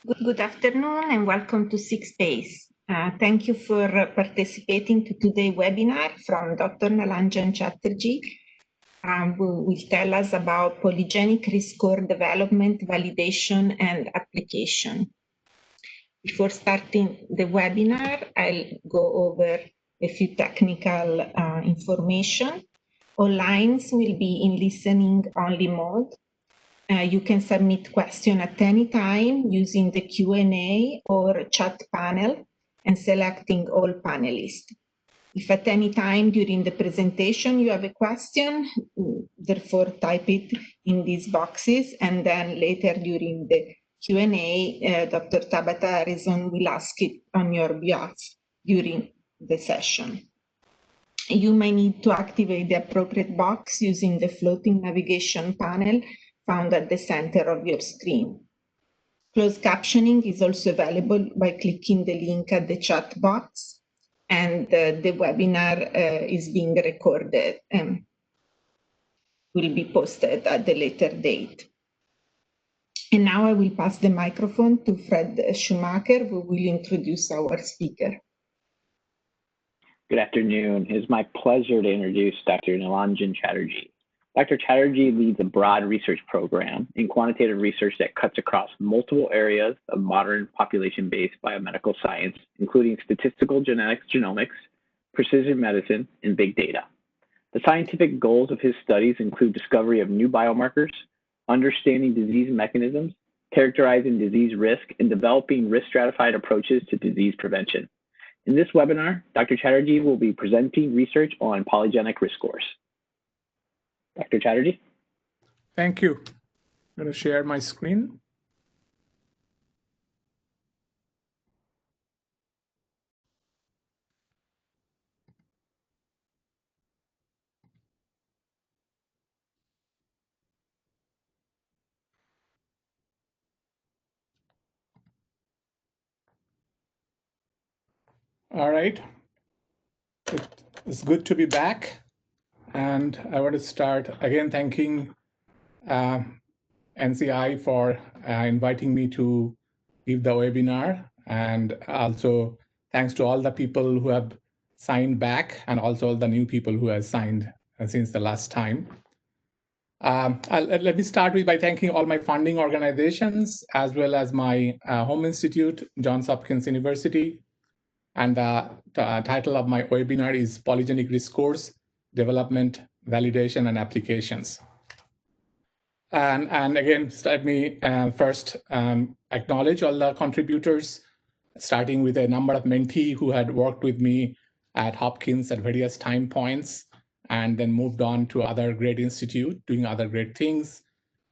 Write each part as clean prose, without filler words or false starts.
Good afternoon and welcome to Six Space. Thank you for participating to today's webinar from Dr. Nilanjan Chatterjee, who will tell us about polygenic risk score development, validation, and application. Before starting the webinar, I'll go over a few technical information. All lines will be in listening only mode. You can submit questions at any time using the Q&A or chat panel and selecting all panelists. If at any time during the presentation you have a question, therefore type it in these boxes, and then later during the Q&A, Dr. Tabata Harrison will ask it on your behalf during the session. You may need to activate the appropriate box using the floating navigation panel found at the center of your screen. Closed captioning is also available by clicking the link at the chat box, and the webinar is being recorded and will be posted at the later date. And now I will pass the microphone to Fred Schumacher, who will introduce our speaker. Good afternoon. It is my pleasure to introduce Dr. Nilanjan Chatterjee. Dr. Chatterjee leads a broad research program in quantitative research that cuts across multiple areas of modern population-based biomedical science, including statistical genetics, genomics, precision medicine, and big data. The scientific goals of his studies include discovery of new biomarkers, understanding disease mechanisms, characterizing disease risk, and developing risk-stratified approaches to disease prevention. In this webinar, Dr. Chatterjee will be presenting research on polygenic risk scores. Dr. Chatterjee? Thank you. I'm going to share my screen. All right. It's good to be back. And I want to start again thanking NCI for inviting me to give the webinar. And also thanks to all the people who have signed back and also all the new people who have signed since the last time. Let me start by thanking all my funding organizations, as well as my home institute, Johns Hopkins University. And the title of my webinar is Polygenic Risk Scores, Development, Validation, and Applications. And again, let me first acknowledge all the contributors, starting with a number of mentees who had worked with me at Hopkins at various time points, and then moved on to other great institutes, doing other great things,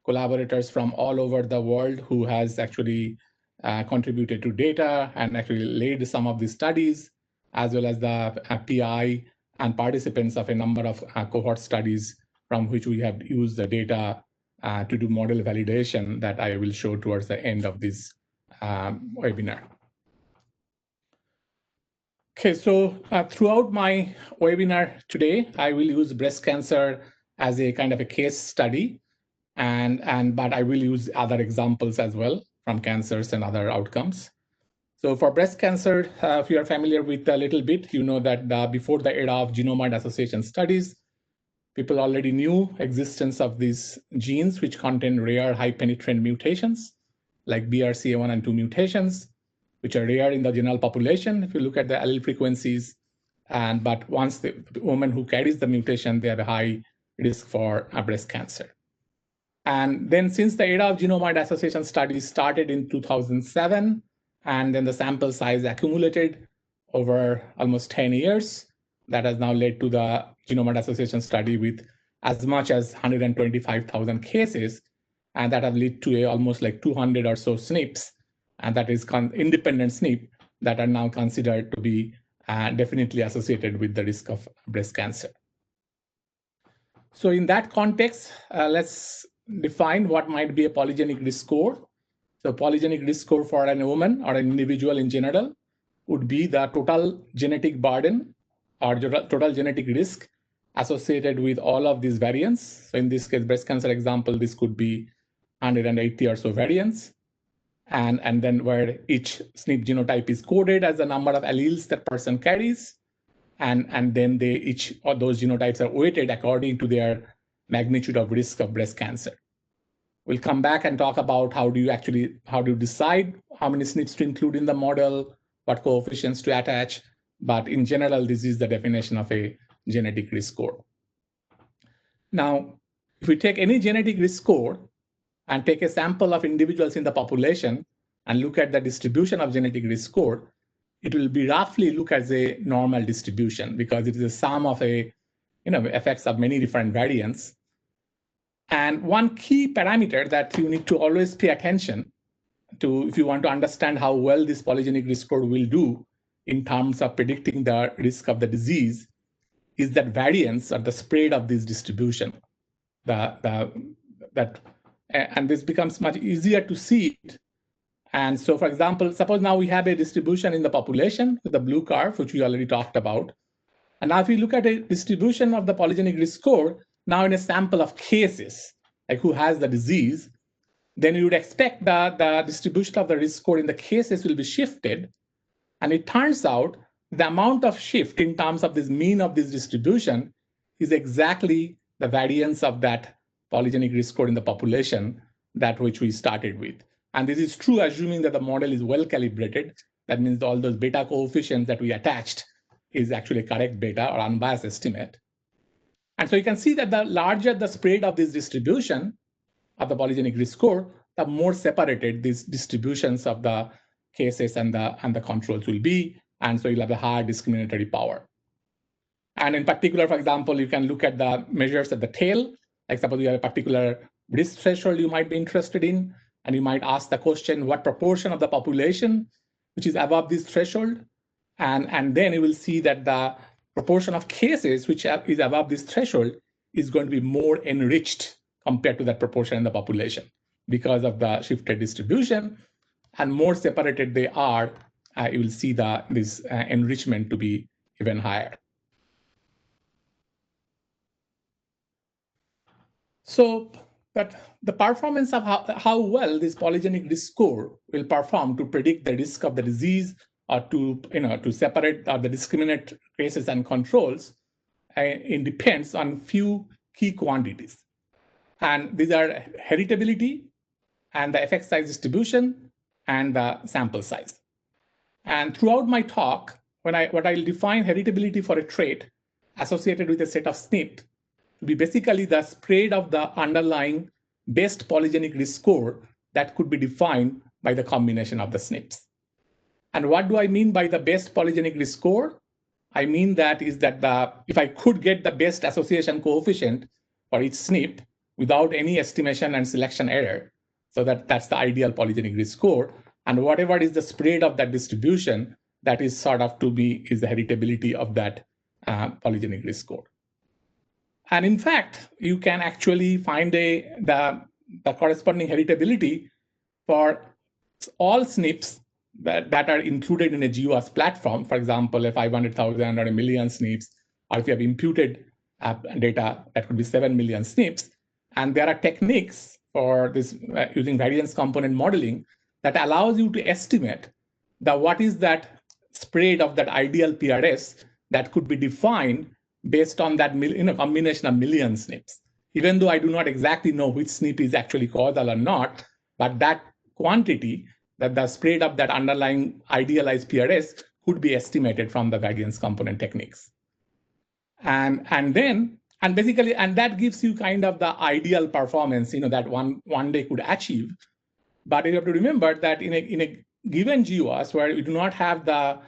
collaborators from all over the world who has actually contributed to data and actually led some of the studies, as well as the PI and participants of a number of cohort studies from which we have used the data to do model validation that I will show towards the end of this webinar. Okay, so throughout my webinar today, I will use breast cancer as a kind of a case study, but I will use other examples as well from cancers and other outcomes. So for breast cancer, if you are familiar with a little bit, you know that before the era of genome-wide association studies, people already knew existence of these genes which contain rare high-penetrant mutations, like BRCA1 and 2 mutations, which are rare in the general population if you look at the allele frequencies. But once the woman who carries the mutation, they have a high risk for breast cancer. And then since the era of genome-wide association studies started in 2007, and then the sample size accumulated over almost 10 years, that has now led to the genome-wide association study with as much as 125,000 cases, and that have led to almost like 200 or so SNPs, and that is independent SNP that are now considered to be definitely associated with the risk of breast cancer. So in that context, let's define what might be a polygenic risk score. So polygenic risk score for a woman or an individual in general would be the total genetic burden or total genetic risk associated with all of these variants. So in this case, breast cancer example, this could be 180 or so variants. and then where each SNP genotype is coded as the number of alleles that person carries, and then each of those genotypes are weighted according to their magnitude of risk of breast cancer. We'll come back and talk about how do you decide how many SNPs to include in the model, what coefficients to attach. But in general, this is the definition of a genetic risk score. Now, if we take any genetic risk score and take a sample of individuals in the population and look at the distribution of genetic risk score, it will be roughly look as a normal distribution because it is a sum of effects of many different variants. And one key parameter that you need to always pay attention to if you want to understand how well this polygenic risk score will do in terms of predicting the risk of the disease is that variance or the spread of this distribution. And this becomes much easier to see it. And so, for example, suppose now we have a distribution in the population with the blue curve, which we already talked about. And now if we look at a distribution of the polygenic risk score, now in a sample of cases, like who has the disease, then you would expect that the distribution of the risk score in the cases will be shifted. And it turns out the amount of shift in terms of this mean of this distribution is exactly the variance of that polygenic risk score in the population, that which we started with. And this is true assuming that the model is well calibrated. That means all those beta coefficients that we attached is actually a correct beta or unbiased estimate. And so you can see that the larger the spread of this distribution of the polygenic risk score, the more separated these distributions of the cases and the controls will be. And so you'll have a higher discriminatory power. And in particular, for example, you can look at the measures at the tail. Like suppose you have a particular risk threshold you might be interested in, and you might ask the question, what proportion of the population which is above this threshold? And then you will see that the proportion of cases which is above this threshold is going to be more enriched compared to that proportion in the population because of the shifted distribution. And more separated they are, you will see this enrichment to be even higher. So, but the performance of how well this polygenic risk score will perform to predict the risk of the disease or to separate the discriminate cases and controls, it depends on few key quantities. And these are heritability and the effect size distribution and the sample size. And throughout my talk, what I'll define heritability for a trait associated with a set of SNP to be basically the spread of the underlying best polygenic risk score that could be defined by the combination of the SNPs. And what do I mean by the best polygenic risk score? I mean that if I could get the best association coefficient for each SNP without any estimation and selection error, so that's the ideal polygenic risk score. And whatever is the spread of that distribution, that is sort of is the heritability of that polygenic risk score. And in fact, you can actually find the corresponding heritability for all SNPs that are included in a GWAS platform. For example, 500,000 or 1 million SNPs, or if you have imputed data, that could be 7 million SNPs. And there are techniques for this using variance component modeling that allows you to estimate what is that spread of that ideal PRS that could be defined based on that combination of million SNPs. Even though I do not exactly know which SNP is actually causal or not, but that quantity, that the spread of that underlying idealized PRS could be estimated from the variance component techniques. And that gives you kind of the ideal performance, that one day could achieve. But you have to remember that in a given GWAS where we do not have the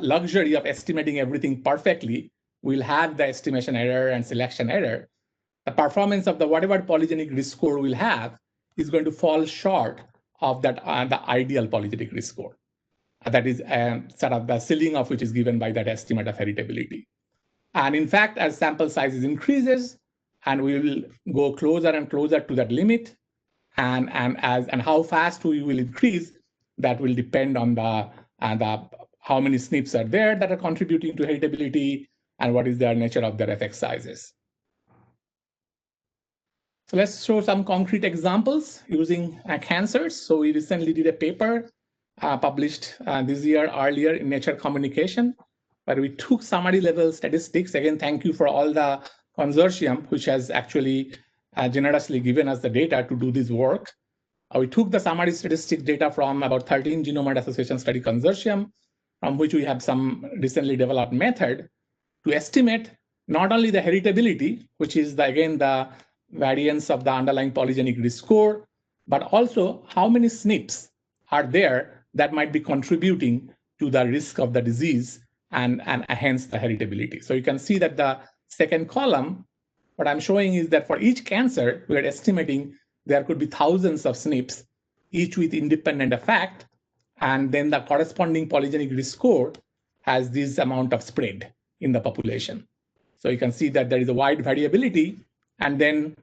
luxury of estimating everything perfectly, we'll have the estimation error and selection error. The performance of whatever polygenic risk score we'll have is going to fall short of that the ideal polygenic risk score. That is sort of the ceiling of which is given by that estimate of heritability. And in fact, as sample sizes increases, and we will go closer and closer to that limit, and how fast we will increase, that will depend on how many SNPs are there that are contributing to heritability, and what is the nature of their effect sizes. So let's show some concrete examples using cancers. So we recently did a paper published this year earlier in Nature Communication, where we took summary level statistics. Again, thank you for all the consortium, which has actually generously given us the data to do this work. We took the summary statistic data from about 13 Genome Association Study Consortium, from which we have some recently developed method to estimate not only the heritability, which is again the variance of the underlying polygenic risk score, but also how many SNPs are there that might be contributing to the risk of the disease and hence the heritability. So you can see that the second column, what I'm showing is that for each cancer, we are estimating there could be thousands of SNPs, each with independent effect, and then the corresponding polygenic risk score has this amount of spread in the population. So you can see that there is a wide variability, and then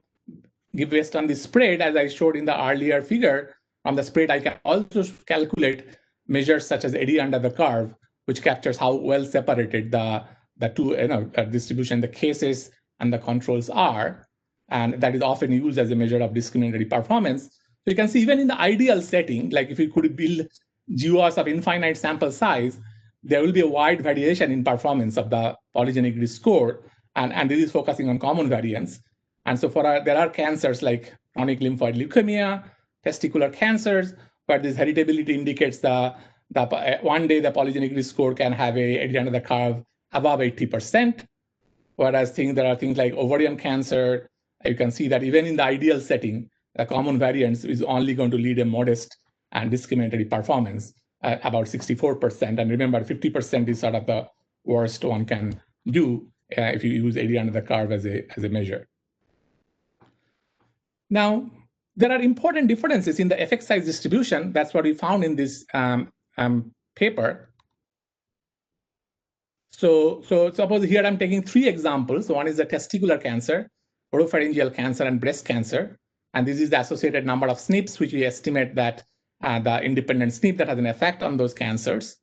based on the spread, as I showed in the earlier figure, on the spread, I can also calculate measures such as area under the curve, which captures how well separated the two distribution, the cases and the controls are. And that is often used as a measure of discriminatory performance. So you can see even in the ideal setting, like if you could build GWAS of infinite sample size, there will be a wide variation in performance of the polygenic risk score. And this is focusing on common variants. And so there are cancers like chronic lymphoid leukemia, testicular cancers, where this heritability indicates one day the polygenic risk score can have a area under the curve above 80%. Whereas there are things like ovarian cancer, you can see that even in the ideal setting, the common variants is only going to lead a modest and discriminatory performance at about 64%. And remember, 50% is sort of the worst one can do if you use area under the curve as a measure. Now, there are important differences in the effect size distribution. That's what we found in this paper. So suppose here I'm taking 3 examples. One is the testicular cancer, oropharyngeal cancer, and breast cancer. And this is the associated number of SNPs, which we estimate that the independent SNP that has an effect on those cancers.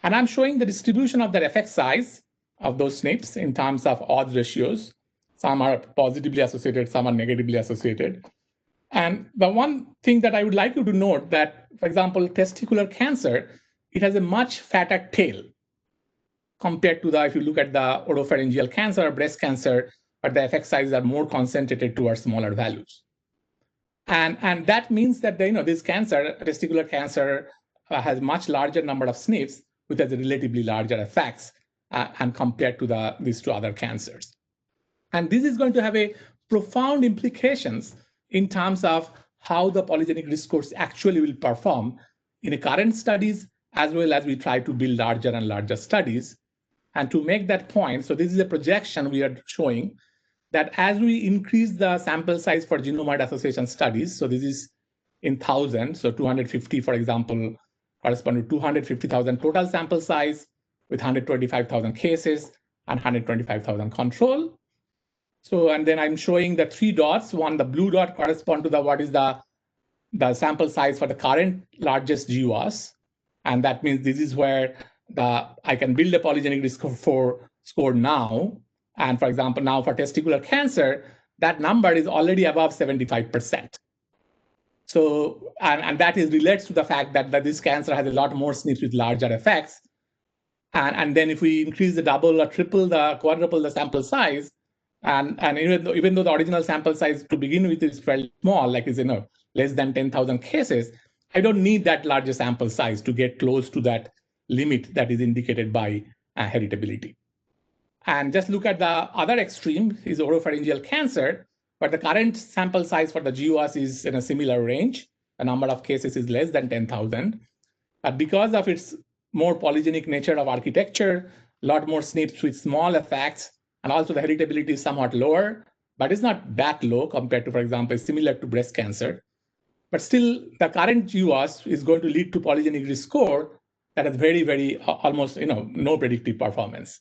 And I'm showing the distribution of the effect size of those SNPs in terms of odds ratios. Some are positively associated, some are negatively associated. And the one thing that I would like you to note that, for example, testicular cancer, it has a much fatter tail compared to if you look at the oropharyngeal cancer or breast cancer, but the effect sizes are more concentrated towards smaller values. And that means that this cancer, testicular cancer, has much larger number of SNPs, which has a relatively larger effects and compared to these 2 other cancers. And this is going to have a profound implications in terms of how the polygenic risk scores actually will perform in the current studies, as well as we try to build larger and larger studies. And to make that point, so this is a projection we are showing that as we increase the sample size for genome association studies, so this is in 1,000, so 250, for example, correspond to 250,000 total sample size with 125,000 cases and 125,000 control. So, and then I'm showing the 3 dots. One, the blue dot correspond to what is the sample size for the current largest GWAS. And that means this is where I can build a polygenic risk score now. And for example, now for testicular cancer, that number is already above 75%. So, and that relates to the fact that this cancer has a lot more SNPs with larger effects. And then if we increase the double or triple quadruple the sample size, and even though the original sample size to begin with is fairly small, like is less than 10,000 cases, I don't need that larger sample size to get close to that limit that is indicated by heritability. And just look at the other extreme is oropharyngeal cancer, but the current sample size for the GWAS is in a similar range. The number of cases is less than 10,000. But because of its more polygenic nature of architecture, a lot more SNPs with small effects, and also the heritability is somewhat lower, but it's not that low compared to, for example, similar to breast cancer. But still, the current GWAS is going to lead to polygenic risk score that has very, very almost no predictive performance.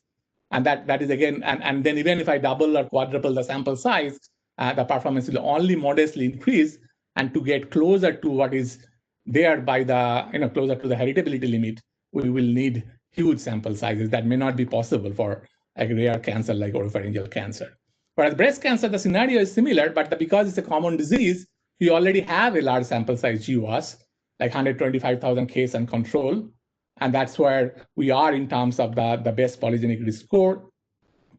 And that is again, and then even if I double or quadruple the sample size, the performance will only modestly increase. And to get closer to what is there by closer to the heritability limit, we will need huge sample sizes that may not be possible for a rare cancer like oropharyngeal cancer. Whereas breast cancer, the scenario is similar, but because it's a common disease, we already have a large sample size GWAS, like 125,000 case and control. And that's where we are in terms of the best polygenic risk score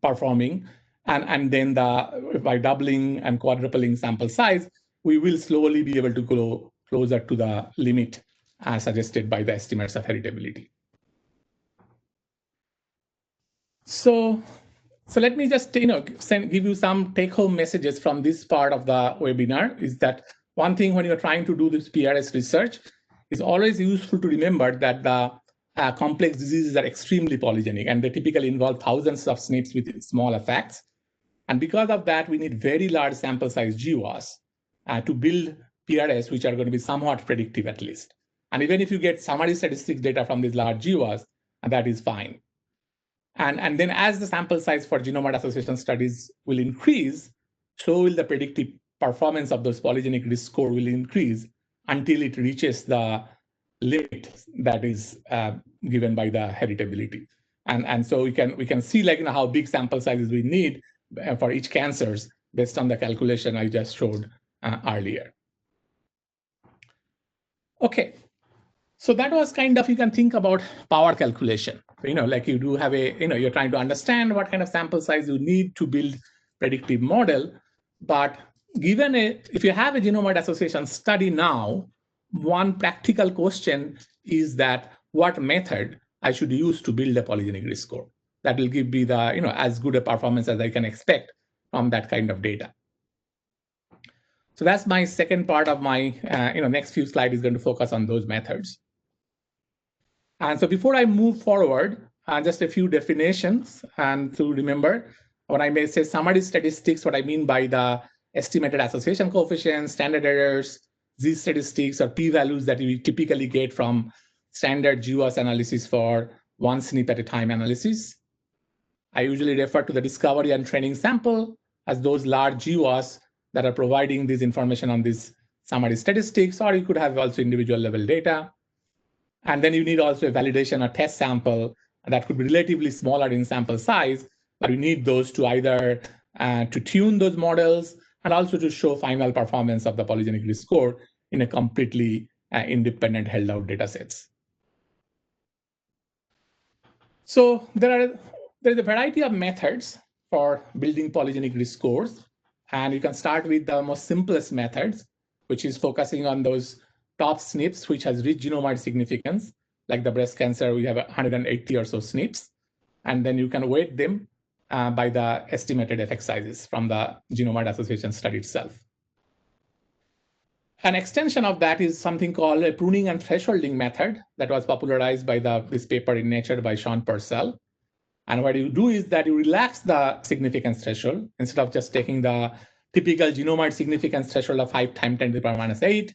performing. And then by doubling and quadrupling sample size, we will slowly be able to go closer to the limit suggested by the estimates of heritability. So let me just give you some take-home messages from this part of the webinar. Is that one thing when you're trying to do this PRS research, it's always useful to remember that the complex diseases are extremely polygenic, and they typically involve thousands of SNPs with small effects. And because of that, we need very large sample size GWAS to build PRS, which are going to be somewhat predictive at least. And even if you get summary statistics data from these large GWAS, that is fine. And then as the sample size for genome-wide association studies will increase, so will the predictive performance of those polygenic risk score will increase until it reaches the limit that is given by the heritability. And so we can see how big sample sizes we need for each cancers based on the calculation I just showed earlier. Okay. So that was you can think about power calculation. Like you do have you're trying to understand what kind of sample size you need to build predictive model. But if you have a genome-wide association study now, one practical question is that what method I should use to build a polygenic risk score that will give me the as good a performance as I can expect from that kind of data. So that's my second part of my next few slides is going to focus on those methods. And so before I move forward, just a few definitions and to remember, when I may say summary statistics, what I mean by the estimated association coefficients, standard errors, z-statistics, or p-values that you typically get from standard GWAS analysis for one SNP at a time analysis. I usually refer to the discovery and training sample as those large GWAS that are providing this information on these summary statistics, or you could have also individual level data. And then you need also a validation or test sample that could be relatively smaller in sample size, but you need those to either to tune those models and also to show final performance of the polygenic risk score in a completely independent held out data sets. So there's a variety of methods for building polygenic risk scores. And you can start with the most simplest methods, which is focusing on those top SNPs, which has rich genome-wide significance. Like the breast cancer, we have 180 or so SNPs. And then you can weight them by the estimated effect sizes from the genome-wide association study itself. An extension of that is something called a pruning and thresholding method that was popularized by this paper in Nature by Sean Purcell. And what you do is that you relax the significance threshold. Instead of just taking the typical genome-wide significance threshold of 5 times 10 to the power minus 8,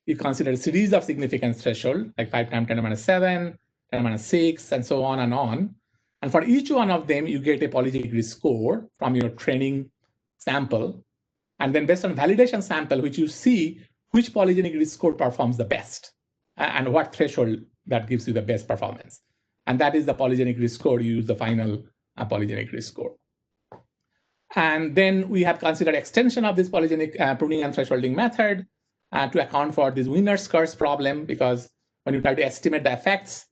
you consider a series of significance threshold, like 5 times 10 to the minus 7, 10 to the minus 6, and so on and on. And for each one of them, you get a polygenic risk score from your training sample. And then based on validation sample, which you see which polygenic risk score performs the best and what threshold that gives you the best performance. And that is the polygenic risk score. You use the final polygenic risk score. And then we have considered extension of this polygenic pruning and thresholding method to account for this winner's curse problem, because when you try to estimate the effects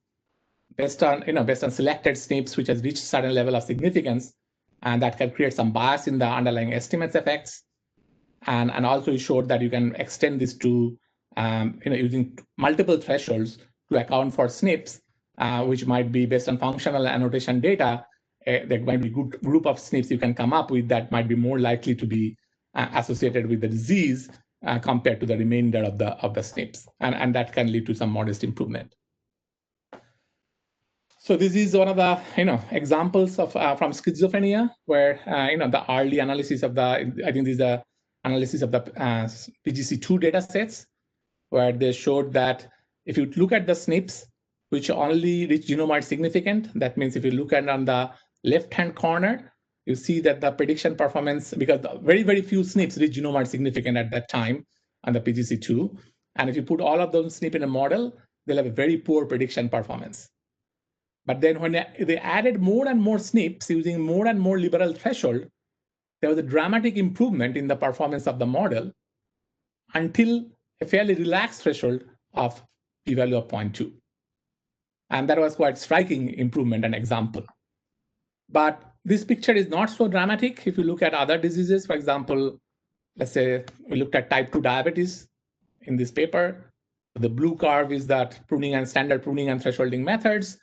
based on selected SNPs which has reached a certain level of significance, and that can create some bias in the underlying estimates effects. And also we showed that you can extend this to using multiple thresholds to account for SNPs, which might be based on functional annotation data. There might be a good group of SNPs you can come up with that might be more likely to be associated with the disease compared to the remainder of the SNPs, and that can lead to some modest improvement. So this is one of the examples of from schizophrenia, where the early analysis of the analysis of the PGC2 data sets, where they showed that if you look at the SNPs which only reach genome-wide significant, that means if you look at on the left-hand corner, you see that the prediction performance, because very, very few SNPs reach genome-wide significant at that time on the PGC2. And if you put all of those SNPs in a model, they'll have a very poor prediction performance. But then when they added more and more SNPs using more and more liberal threshold, there was a dramatic improvement in the performance of the model until a fairly relaxed threshold of p-value of 0.2. And that was quite striking improvement and example. But this picture is not so dramatic if you look at other diseases. For example, let's say we looked at type 2 diabetes in this paper. The blue curve is that pruning and standard pruning and thresholding methods.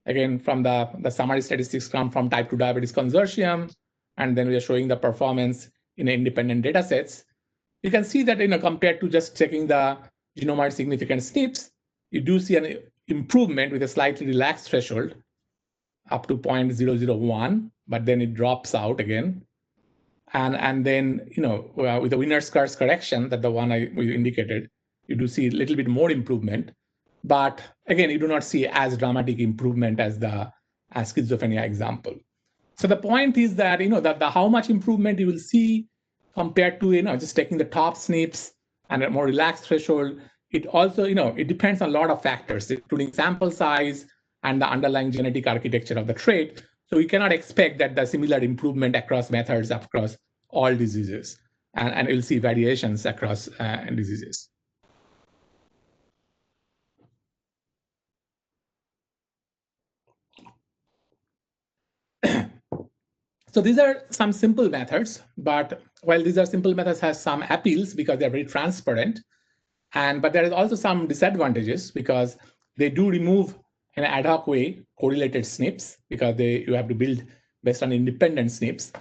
Again, from the summary statistics come from type 2 diabetes consortium. And then we are showing the performance in independent data sets. You can see that compared to just checking the genome-wide significant SNPs, you do see an improvement with a slightly relaxed threshold up to 0.001, but then it drops out again. And then, with the Wiener's curve correction, that the one we indicated, you do see a little bit more improvement. But again, you do not see as dramatic improvement as the schizophrenia example. So the point is that, that how much improvement you will see compared to, just taking the top SNPs and a more relaxed threshold. It also, it depends on a lot of factors, including sample size and the underlying genetic architecture of the trait. So we cannot expect that the similar improvement across methods across all diseases. And you'll see variations across diseases. So these are some simple methods, but while these are simple methods, has some appeals because they're very transparent. But there is also some disadvantages because they do remove in an ad hoc way correlated SNPs because you have to build based on independent SNPs.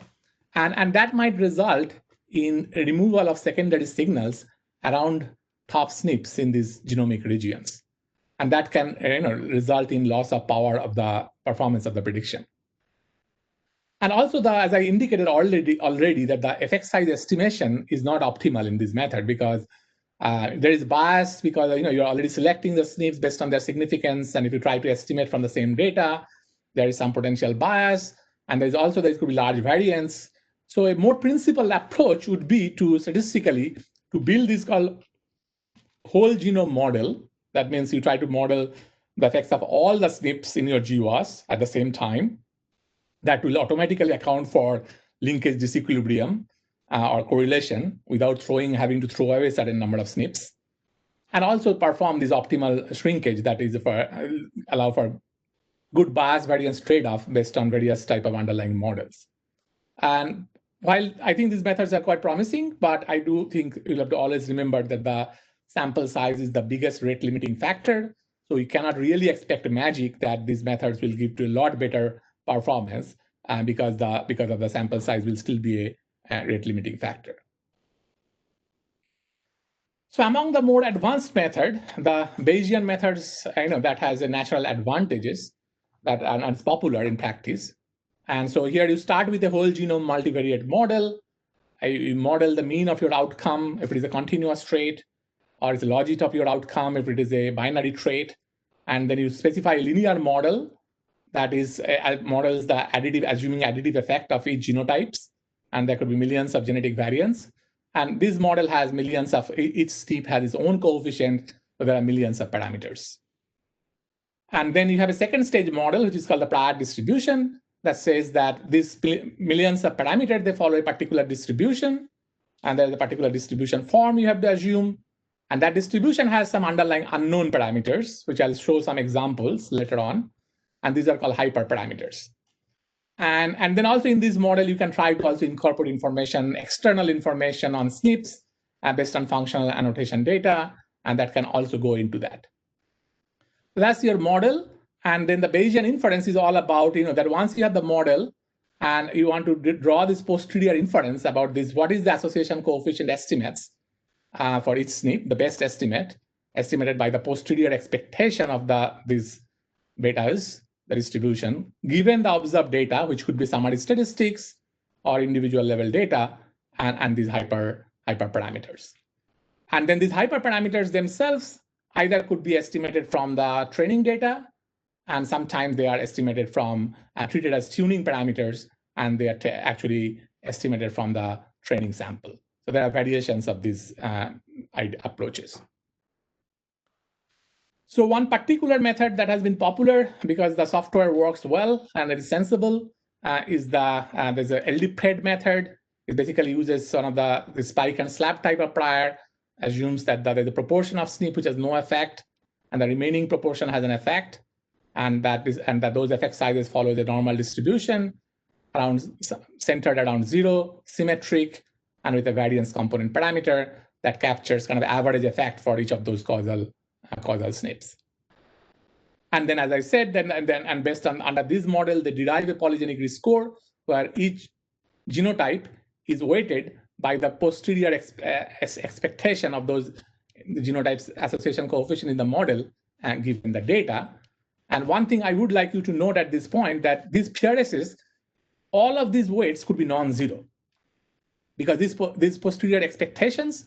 And that might result in a removal of secondary signals around top SNPs in these genomic regions. And that can result in loss of power of the performance of the prediction. And also, as I indicated already that the effect size estimation is not optimal in this method because there is bias because you're already selecting the SNPs based on their significance. And if you try to estimate from the same data, there is some potential bias. And there could be large variance. So a more principled approach would be to statistically to build this called whole genome model. That means you try to model the effects of all the SNPs in your GWAS at the same time. That will automatically account for linkage disequilibrium or correlation without having to throw away a certain number of SNPs. And also perform this optimal shrinkage that is allow for good bias variance trade-off based on various type of underlying models. And while I think these methods are quite promising, but I do think you'll have to always remember that the sample size is the biggest rate limiting factor. So you cannot really expect magic that these methods will give to a lot better performance because of the sample size will still be a rate limiting factor. So among the more advanced method, the Bayesian methods, that has a natural advantages that are popular in practice. And so here you start with a whole genome multivariate model. You model the mean of your outcome if it is a continuous trait, or it's a logit of your outcome if it is a binary trait. And then you specify a linear model that is models the assuming additive effect of each genotypes. And there could be millions of genetic variants. And this model has millions of, each SNP has its own coefficient, so there are millions of parameters. And then you have a second stage model, which is called the prior distribution, that says that these millions of parameters, they follow a particular distribution. And there's a particular distribution form you have to assume. And that distribution has some underlying unknown parameters, which I'll show some examples later on. And these are called hyperparameters. And then also in this model, you can try to also incorporate information, external information on SNPs based on functional annotation data. And that can also go into that. So that's your model. And then the Bayesian inference is all about, that once you have the model and you want to draw this posterior inference about this, what is the association coefficient estimates for each SNP, the best estimate, estimated by the posterior expectation of these betas, the distribution, given the observed data, which could be summary statistics or individual level data, and these hyperparameters. And then these hyperparameters themselves either could be estimated from the training data, and sometimes they are estimated from, treated as tuning parameters, and they are actually estimated from the training sample. So there are variations of these approaches. So one particular method that has been popular because the software works well and it is sensible is there's a LDPRED method. It basically uses one of the spike and slab type of prior, assumes that the proportion of SNP which has no effect, and the remaining proportion has an effect, and that those effect sizes follow the normal distribution, centered around 0, symmetric, and with a variance component parameter that captures kind of average effect for each of those causal SNPs. And then, as I said, then based on under this model, they derive a polygenic risk score where each genotype is weighted by the posterior expectation of those genotypes association coefficient in the model and given the data. And one thing I would like you to note at this point that these PRSs, all of these weights could be non-zero, because these posterior expectations,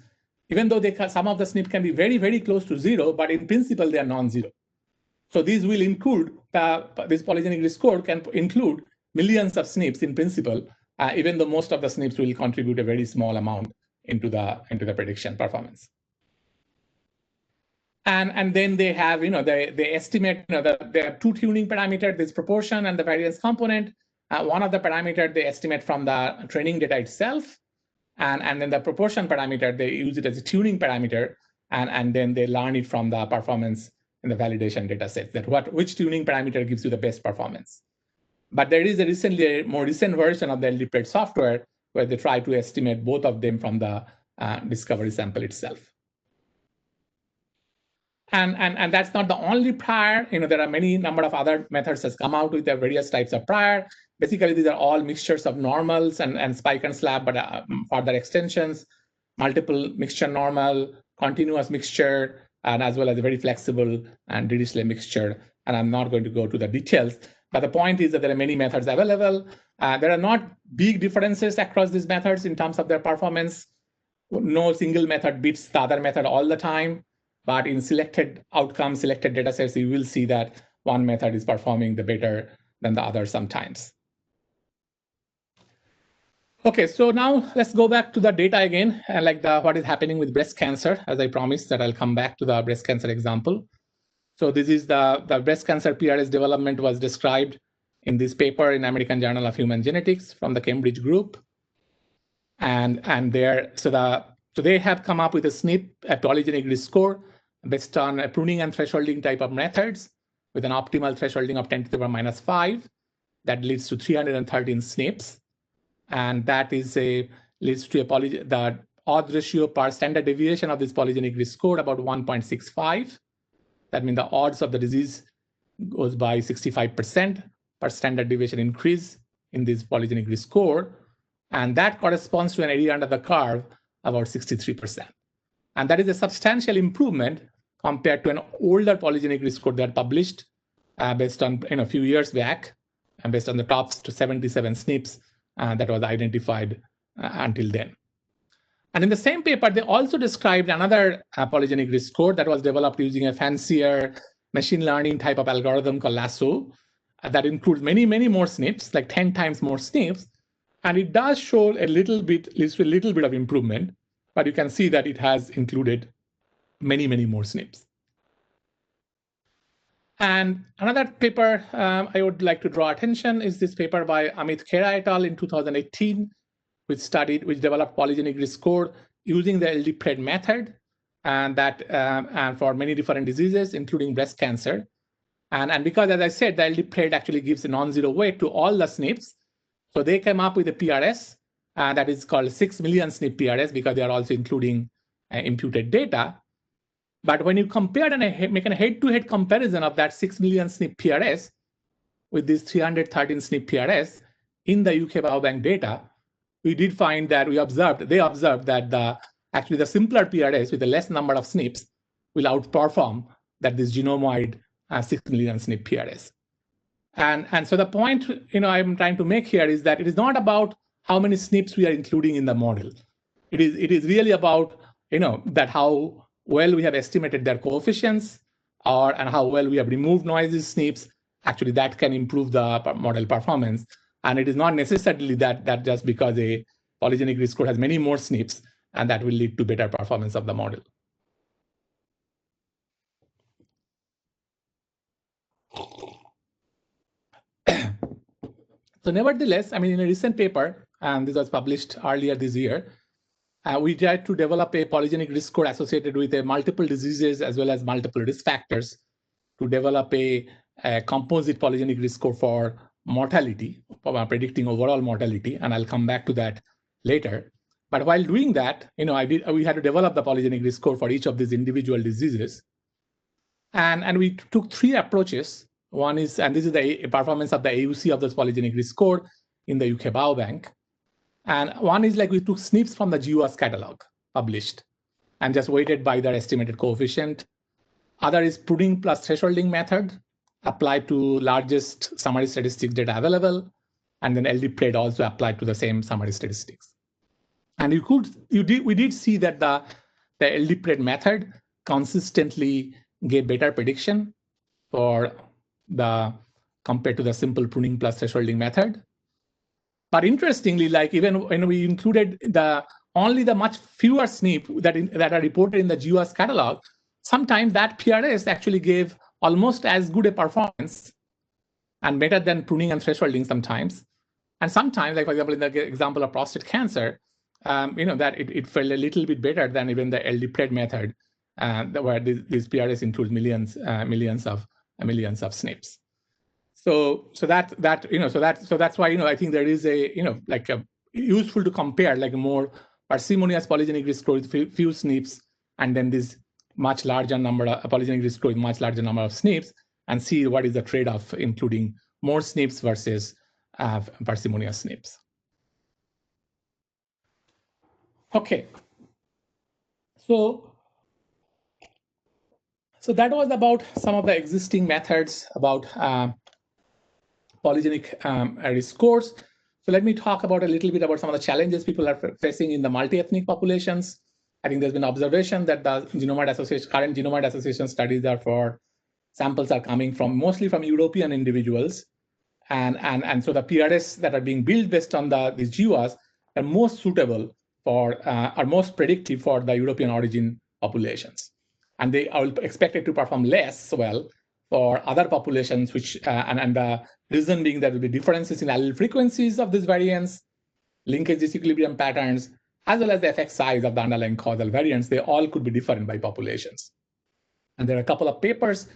even though some of the SNP can be very, very close to 0, but in principle they are non-zero. So these will include this polygenic risk score can include millions of SNPs in principle, even though most of the SNPs will contribute a very small amount into the prediction performance. And then they have, they estimate, they have two tuning parameters, this proportion and the variance component. One of the parameters they estimate from the training data itself, and then the proportion parameter, they use it as a tuning parameter, and then they learn it from the performance in the validation data set, that which tuning parameter gives you the best performance. But there is a more recent version of the LDPRED software where they try to estimate both of them from the discovery sample itself. And that's not the only prior. There are many number of other methods that's come out with the various types of prior. Basically, these are all mixtures of normals and spike and slab, but further extensions, multiple mixture normal, continuous mixture, and as well as a very flexible and Dirichlet mixture. And I'm not going to go to the details, but the point is that there are many methods available. There are not big differences across these methods in terms of their performance. No single method beats the other method all the time, but in selected outcomes, selected data sets, you will see that one method is performing the better than the other sometimes. Okay, so now let's go back to the data again, like what is happening with breast cancer. As I promised that I'll come back to the breast cancer example. So this is the breast cancer PRS development was described in this paper in American Journal of Human Genetics from the Cambridge group. And so they have come up with a SNP, a polygenic risk score based on a pruning and thresholding type of methods with an optimal thresholding of 10 to the power -5 that leads to 313 SNPs. And that leads to the odds ratio per standard deviation of this polygenic risk score about 1.65. That means the odds of the disease goes by 65% per standard deviation increase in this polygenic risk score. And that corresponds to an area under the curve about 63%. And that is a substantial improvement compared to an older polygenic risk score that published based on a few years back, and based on the top 77 SNPs that was identified until then. And in the same paper, they also described another polygenic risk score that was developed using a fancier machine learning type of algorithm called Lasso that includes many, many more SNPs, like 10 times more SNPs. And it does show a little bit of improvement, but you can see that it has included many, many more SNPs. And another paper I would like to draw attention is this paper by Amit Khera et al. In 2018, which developed polygenic risk score using the LDPRED method, and for many different diseases, including breast cancer. And because, as I said, the LDPRED actually gives a non-zero weight to all the SNPs, so they came up with a PRS that is called 6 million SNP PRS because they are also including imputed data. But when you compare and make a head-to-head comparison of that 6 million SNP PRS with these 313 SNP PRS in the UK Biobank data, we did find that they observed that actually the simpler PRS with the less number of SNPs will outperform this genome-wide 6 million SNP PRS. And so the point I'm trying to make here is that it is not about how many SNPs we are including in the model. It is really about that how well we have estimated their coefficients, and how well we have removed noisy SNPs. Actually, that can improve the model performance. And it is not necessarily that just because a polygenic risk score has many more SNPs, and that will lead to better performance of the model. So nevertheless, in a recent paper and this was published earlier this year. We tried to develop a polygenic risk score associated with multiple diseases as well as multiple risk factors to develop a composite polygenic risk score for mortality, for predicting overall mortality, and I'll come back to that later. But while doing that, we had to develop the polygenic risk score for each of these individual diseases. And we took three approaches. One is, and this is the performance of the AUC of this polygenic risk score in the UK Biobank. And one is like we took SNPs from the GWAS catalog published and just weighted by their estimated coefficient. Other is pruning plus thresholding method applied to largest summary statistics data available, and then LD-PRED also applied to the same summary statistics. And we did see that the LD-PRED method consistently gave better prediction for compared to the simple pruning plus thresholding method. But interestingly, like even when we included only the much fewer SNP that are reported in the GWAS catalog, sometimes that PRS actually gave almost as good a performance and better than pruning and thresholding sometimes. And sometimes, like for example, in the example of prostate cancer, that it felt a little bit better than even the LD-PRED method, where these PRS includes millions of SNPs. So that's why I think there is a useful to compare like a more parsimonious polygenic risk score with few SNPs, and then this much larger number of polygenic risk score with much larger number of SNPs, and see what is the trade-off, including more SNPs versus parsimonious SNPs. Okay, so that was about some of the existing methods about polygenic risk scores. So let me talk about a little bit about some of the challenges people are facing in the multi-ethnic populations. I think there's been observation that the current genome-wide association studies samples are coming from mostly from European individuals, and so the PRS that are being built based on these GWAS are most suitable are most predictive for the European origin populations, and they are expected to perform less well for other populations, which and the reason being there will be differences in allele frequencies of these variants, linkage disequilibrium patterns, as well as the effect size of the underlying causal variants. They all could be different by populations. And there are a couple of papers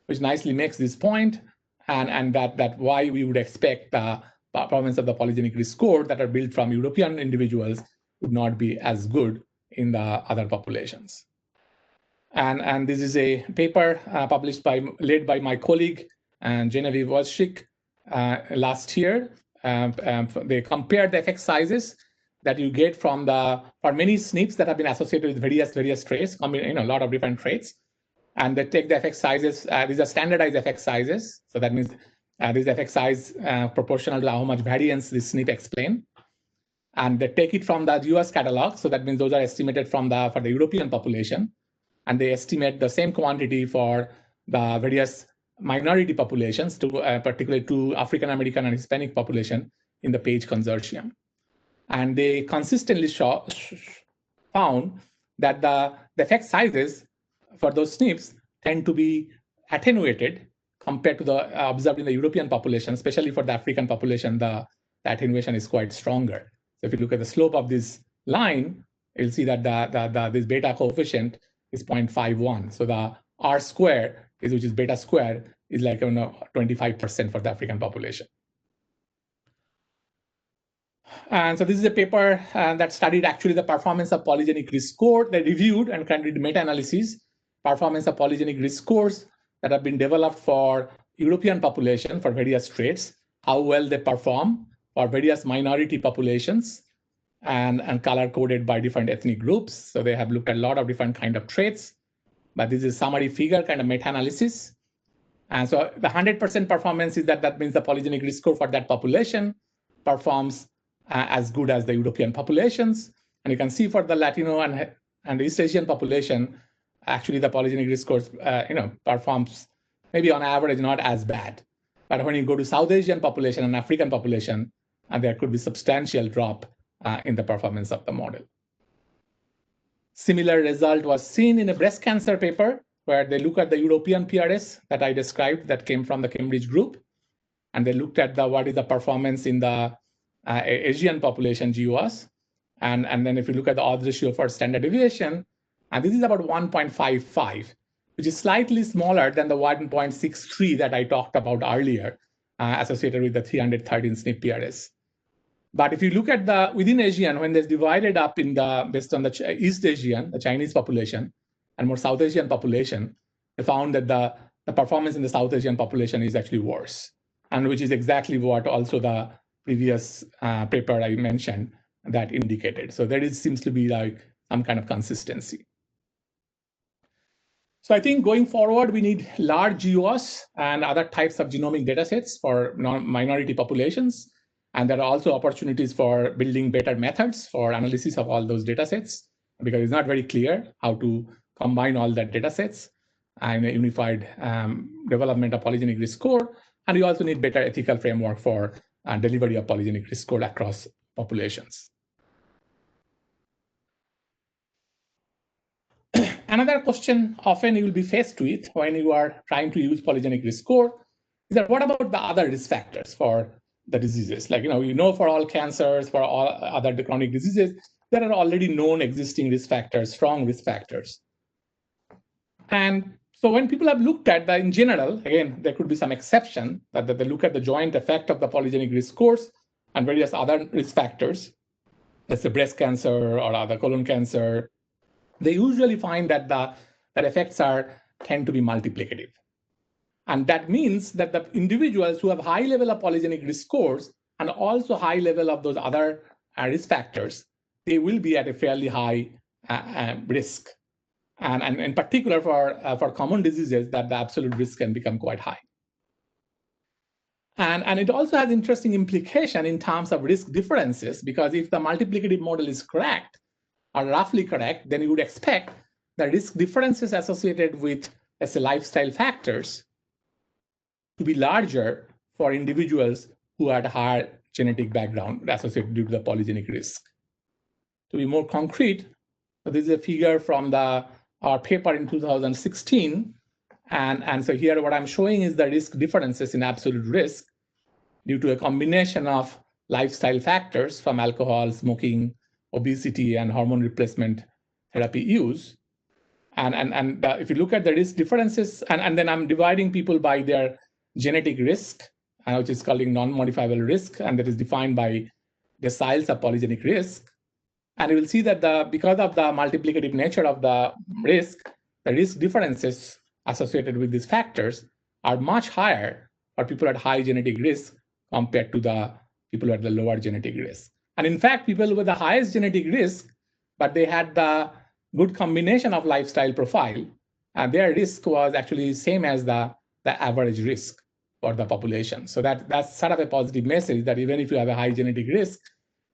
which nicely makes this point, and that why we would expect the performance of the polygenic risk score that are built from European individuals would not be as good in the other populations. And this is a paper led by my colleague Genevieve Wojcik last year. They compared the effect sizes that you get for many SNPs that have been associated with various traits, a lot of different traits. And they take the effect sizes, these are standardized effect sizes. So that means this effect size proportional to how much variance this SNP explain. And they take it from the GWAS catalog. So that means those are estimated for the European population. And they estimate the same quantity for the various minority populations, particularly to African American and Hispanic population in the PAGE consortium. And they consistently found that the effect sizes for those SNPs tend to be attenuated compared to the observed in the European population, especially for the African population, the attenuation is quite stronger. So if you look at the slope of this line, you'll see that this beta coefficient is 0.51. So the R square, which is beta square, is like 25% for the African population. And so this is a paper that studied actually the performance of polygenic risk score. They reviewed and conducted meta-analysis performance of polygenic risk scores that have been developed for European population for various traits, how well they perform for various minority populations, and color-coded by different ethnic groups. So they have looked at a lot of different kind of traits, but this is summary figure kind of meta-analysis. And so the 100% performance is that means the polygenic risk score for that population performs as good as the European populations. And you can see for the Latino and East Asian population, actually the polygenic risk scores performs maybe on average not as bad. But when you go to South Asian population and African population, there could be substantial drop in the performance of the model. Similar result was seen in a breast cancer paper where they look at the European PRS that I described that came from the Cambridge group. And they looked at what is the performance in the Asian population GWAS. And then if you look at the odds ratio for standard deviation, and this is about 1.55, which is slightly smaller than the 1.63 that I talked about earlier, associated with the 313 SNP PRS. But if you look at the within Asian, when they're divided up in the based on the East Asian, the Chinese population, and more South Asian population, they found that the performance in the South Asian population is actually worse, and which is exactly what also the previous paper I mentioned that indicated. So there seems to be like some kind of consistency. So I think going forward, we need large GWAS and other types of genomic datasets for minority populations. And there are also opportunities for building better methods for analysis of all those datasets, because it's not very clear how to combine all that datasets and a unified development of polygenic risk score. And we also need better ethical framework for delivery of polygenic risk score across populations. Another question often you will be faced with when you are trying to use polygenic risk score is that what about the other risk factors for the diseases? Like, for all cancers, for all other chronic diseases, there are already known existing risk factors, strong risk factors. And so when people have looked at that in general, again, there could be some exception that they look at the joint effect of the polygenic risk scores and various other risk factors, let's say breast cancer or other colon cancer. They usually find that that effects tend to be multiplicative. And that means that the individuals who have high level of polygenic risk scores and also high level of those other risk factors, they will be at a fairly high risk. And in particular for common diseases, that the absolute risk can become quite high. And it also has interesting implication in terms of risk differences, because if the multiplicative model is correct, or roughly correct, then you would expect the risk differences associated with, let's say, lifestyle factors to be larger for individuals who had a higher genetic background associated due to the polygenic risk. To be more concrete, this is a figure from our paper in 2016. And so here what I'm showing is the risk differences in absolute risk due to a combination of lifestyle factors from alcohol, smoking, obesity, and hormone replacement therapy use. And if you look at the risk differences, and then I'm dividing people by their genetic risk, which is called non-modifiable risk, and that is defined by deciles of polygenic risk. And you will see that because of the multiplicative nature of the risk differences associated with these factors are much higher for people at high genetic risk compared to the people at the lower genetic risk. And in fact, people with the highest genetic risk, but they had the good combination of lifestyle profile, their risk was actually same as the average risk for the population. So that's sort of a positive message that even if you have a high genetic risk,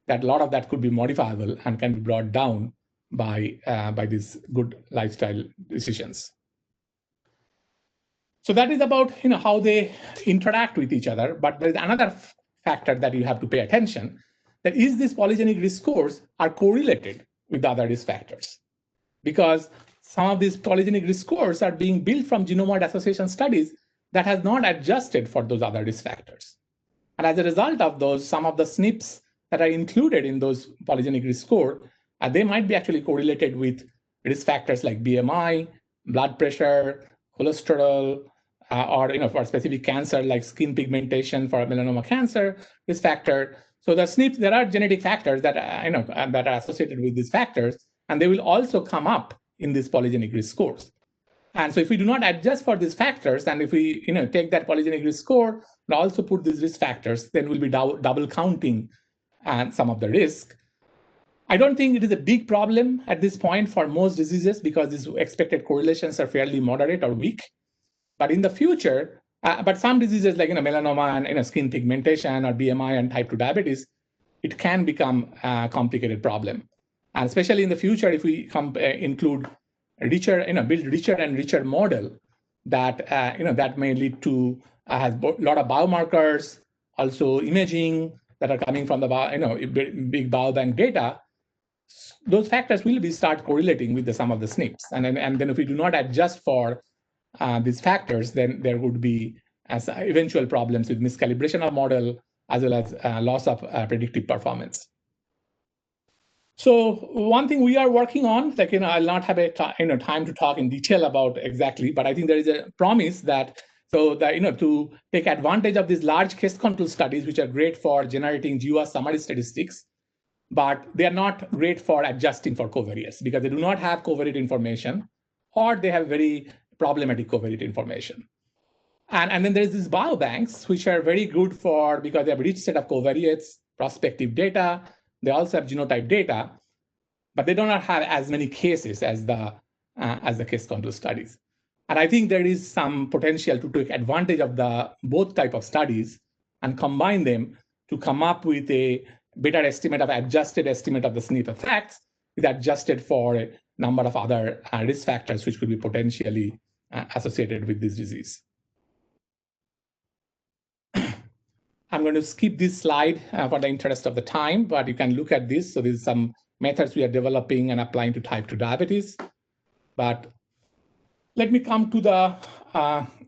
that a lot of that could be modifiable and can be brought down by these good lifestyle decisions. So that is about how they interact with each other. But there's another factor that you have to pay attention, that is these polygenic risk scores are correlated with the other risk factors. Because some of these polygenic risk scores are being built from genome-wide association studies that has not adjusted for those other risk factors. And as a result of those, some of the SNPs that are included in those polygenic risk score, they might be actually correlated with risk factors like BMI, blood pressure, cholesterol, or for specific cancer like skin pigmentation for melanoma cancer risk factor. So the SNPs, there are genetic factors that that are associated with these factors, and they will also come up in these polygenic risk scores. And so if we do not adjust for these factors, and if we take that polygenic risk score and also put these risk factors, then we'll be double counting some of the risk. I don't think it is a big problem at this point for most diseases because these expected correlations are fairly moderate or weak. But in the future, but some diseases like melanoma and skin pigmentation or BMI and type 2 diabetes, it can become a complicated problem. And especially in the future, if we include richer, build richer and richer model that that may lead to has a lot of biomarkers, also imaging that are coming from the big biobank data. Those factors will start correlating with some of the SNPs, and then if we do not adjust for these factors, then there would be eventual problems with miscalibration of model as well as loss of predictive performance. So one thing we are working on, like, I'll not have time to talk in detail about exactly, but I think there is a promise that to take advantage of these large case control studies, which are great for generating GWAS summary statistics, but they are not great for adjusting for covariates because they do not have covariate information, or they have very problematic covariate information. And then there's these biobanks, which are very good because they have a rich set of covariates, prospective data. They also have genotype data, but they do not have as many cases as the case control studies. And I think there is some potential to take advantage of both type of studies and combine them to come up with a better adjusted estimate of the SNP effects with adjusted for a number of other risk factors which could be potentially associated with this disease. I'm going to skip this slide for the interest of the time, but you can look at this. So there's some methods we are developing and applying to type 2 diabetes. But let me come to the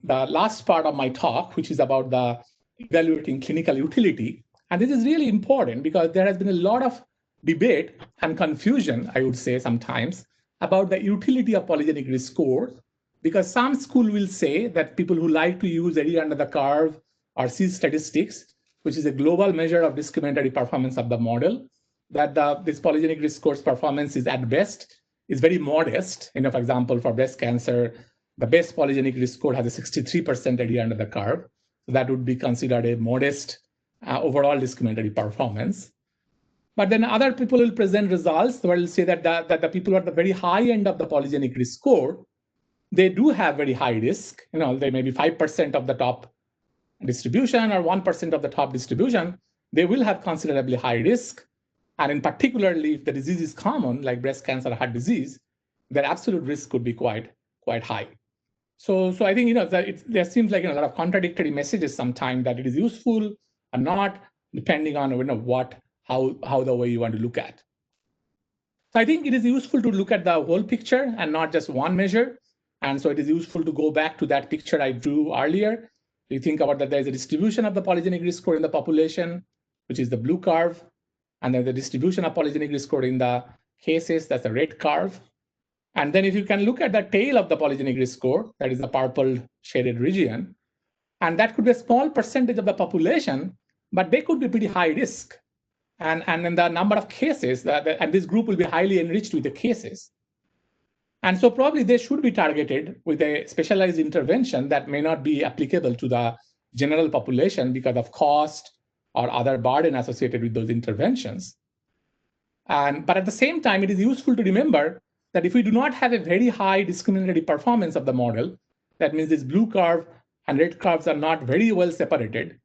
last part of my talk, which is about the evaluating clinical utility. And this is really important because there has been a lot of debate and confusion, I would say sometimes, about the utility of polygenic risk scores, because some school will say that people who like to use area under the curve or C statistics, which is a global measure of discriminatory performance of the model, that this polygenic risk scores performance is at best is very modest. For example, for breast cancer, the best polygenic risk score has a 63% area under the curve. So that would be considered a modest overall discriminatory performance. But then other people will present results where will say that the people at the very high end of the polygenic risk score, they do have very high risk. They may be 5% of the top distribution or 1% of the top distribution. They will have considerably high risk. And in particularly, if the disease is common, like breast cancer or heart disease, their absolute risk could be quite high. So I think there seems like a lot of contradictory messages sometimes that it is useful or not, depending on how the way you want to look at. So I think it is useful to look at the whole picture and not just one measure. And so it is useful to go back to that picture I drew earlier. You think about that there is a distribution of the polygenic risk score in the population, which is the blue curve. And then the distribution of polygenic risk score in the cases, that's the red curve. And then if you can look at the tail of the polygenic risk score, that is the purple shaded region, and that could be a small percentage of the population, but they could be pretty high risk. And then the number of cases, and this group will be highly enriched with the cases. And so probably they should be targeted with a specialized intervention that may not be applicable to the general population because of cost or other burden associated with those interventions. But at the same time, it is useful to remember that if we do not have a very high discriminatory performance of the model, that means this blue curve and red curves are not very well separated,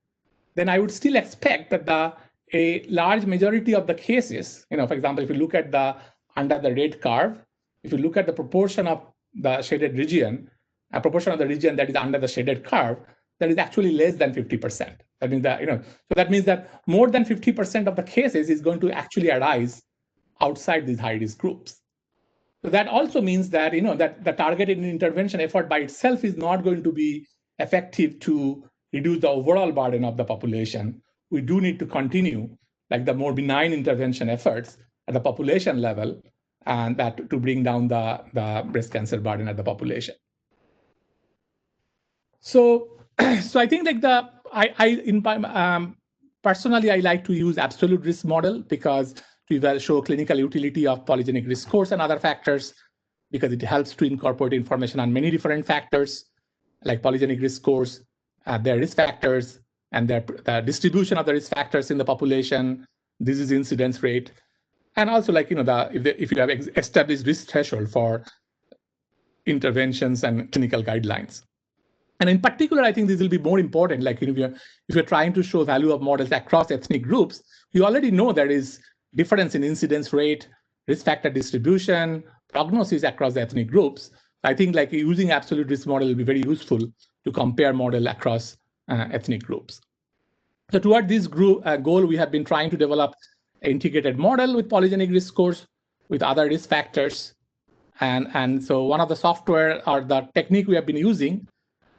then I would still expect that a large majority of the cases, for example, if you look at under the red curve, if you look at the proportion of the shaded region, a proportion of the region that is under the shaded curve, that is actually less than 50%. That means that, so that means that more than 50% of the cases is going to actually arise outside these high risk groups. So that also means that, that the targeted intervention effort by itself is not going to be effective to reduce the overall burden of the population. We do need to continue like the more benign intervention efforts at the population level, and that to bring down the breast cancer burden at the population. So I think like personally, I like to use absolute risk model because to show clinical utility of polygenic risk scores and other factors, because it helps to incorporate information on many different factors, like polygenic risk scores, their risk factors, and the distribution of the risk factors in the population, disease incidence rate, and also like if you have established risk threshold for interventions and clinical guidelines. And in particular, I think this will be more important. Like if you're trying to show value of models across ethnic groups, you already know there is difference in incidence rate, risk factor distribution, prognosis across the ethnic groups. I think like using absolute risk model will be very useful to compare model across ethnic groups. So toward this goal, we have been trying to develop an integrated model with polygenic risk scores with other risk factors. And so one of the software or the technique we have been using,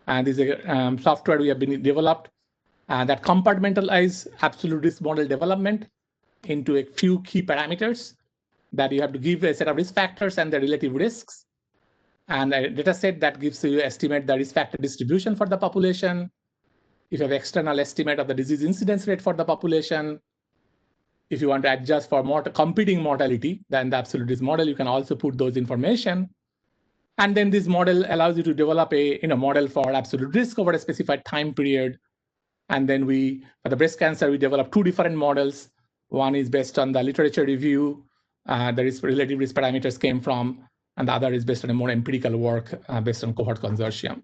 and this is a software we have been developed that compartmentalize absolute risk model development into a few key parameters that you have to give a set of risk factors and the relative risks, and a data set that gives you estimate the risk factor distribution for the population. If you have external estimate of the disease incidence rate for the population, if you want to adjust for competing mortality, then the absolute risk model, you can also put those information. And then this model allows you to develop a model for absolute risk over a specified time period. And then for the breast cancer, we developed two different models. One is based on the literature review, the relative risk parameters came from, and the other is based on a more empirical work based on cohort consortium.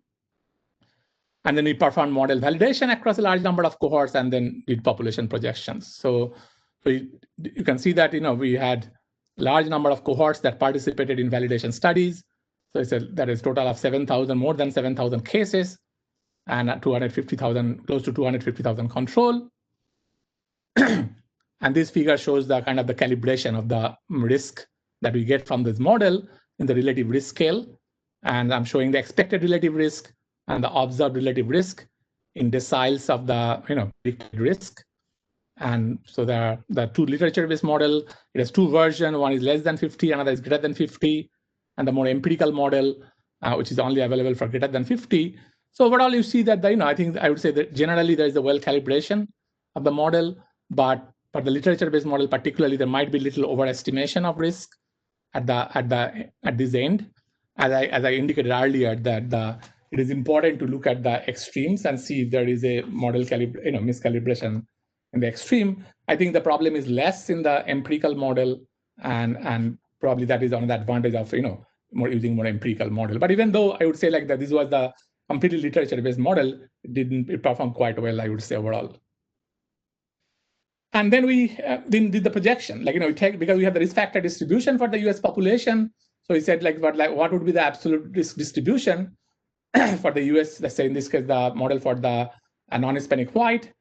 And then we performed model validation across a large number of cohorts and then did population projections. So you can see that we had large number of cohorts that participated in validation studies. So that is total of 7,000, more than 7,000 cases, and 250,000, close to 250,000 control. And this figure shows the kind of the calibration of the risk that we get from this model in the relative risk scale. And I'm showing the expected relative risk and the observed relative risk in deciles of the predicted risk. And so the two literature-based model, it has two versions. One is less than 50, another is greater than 50. And the more empirical model, which is only available for greater than 50. So overall, you see that I think I would say that generally there is a well calibration of the model, but for the literature-based model particularly, there might be little overestimation of risk at this end. As I indicated earlier, that it is important to look at the extremes and see if there is a model miscalibration in the extreme. I think the problem is less in the empirical model, and probably that is on the advantage of using more empirical model. But even though I would say like that this was the completely literature-based model, it performed quite well, I would say, overall. And then we then did the projection, because we have the risk factor distribution for the US population. So we said what would be the absolute risk distribution for the US, let's say in this case, the model for the non-Hispanic white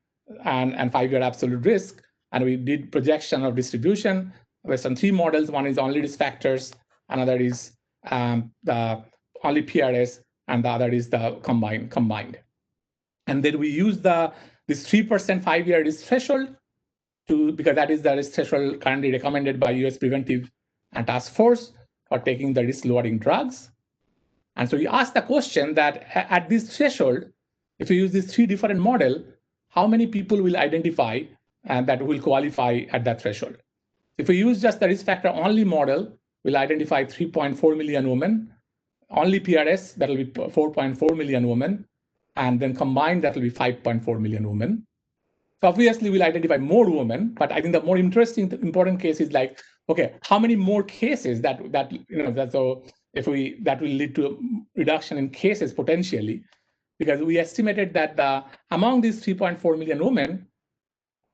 and 5-year absolute risk. And we did projection of distribution based on three models. One is only risk factors, another is the only PRS, and the other is the combined. And then we use this 3% 5-year risk threshold because that is the risk threshold currently recommended by US Preventive and Task Force for taking the risk lowering drugs. And so we asked the question that at this threshold, if you use these three different models, how many people will identify and that will qualify at that threshold? If we use just the risk factor only model, we'll identify 3.4 million women. Only PRS, that will be 4.4 million women. And then combined, that will be 5.4 million women. So obviously, we'll identify more women. But I think the more important case is okay, how many more cases that will lead to a reduction in cases potentially, because we estimated that among these 3.4 million women,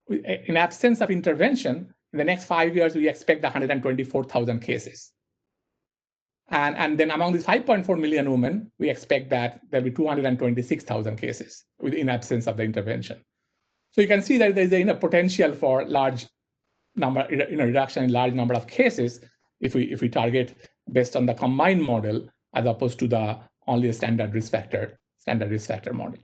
in absence of intervention, in the next 5 years, we expect 124,000 cases. And then among these 5.4 million women, we expect that there'll be 226,000 cases in absence of the intervention. So you can see that there's a potential for large number, reduction in large number of cases if we target based on the combined model as opposed to the only a standard risk factor model.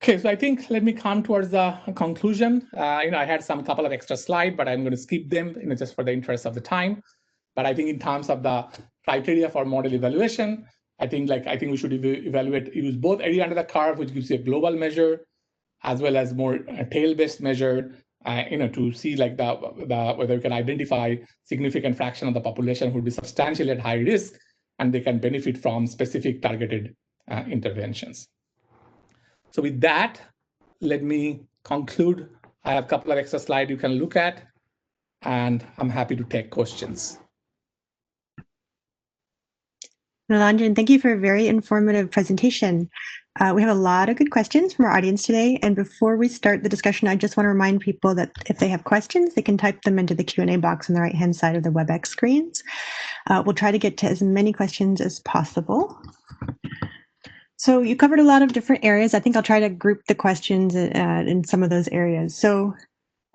Okay, so I think let me come towards the conclusion. I had couple of extra slides, but I'm going to skip them, just for the interest of the time. But I think in terms of the criteria for model evaluation, I think we should use both area under the curve, which gives you a global measure, as well as more tail-based measure, to see whether we can identify significant fraction of the population who would be substantially at high risk, and they can benefit from specific targeted interventions. So with that, let me conclude. I have a couple of extra slides you can look at, and I'm happy to take questions. Nilanjan, thank you for a very informative presentation. We have a lot of good questions from our audience today. And before we start the discussion, I just want to remind people that if they have questions, they can type them into the Q&A box on the right-hand side of the WebEx screens. We'll try to get to as many questions as possible. So you covered a lot of different areas. I think I'll try to group the questions in some of those areas. So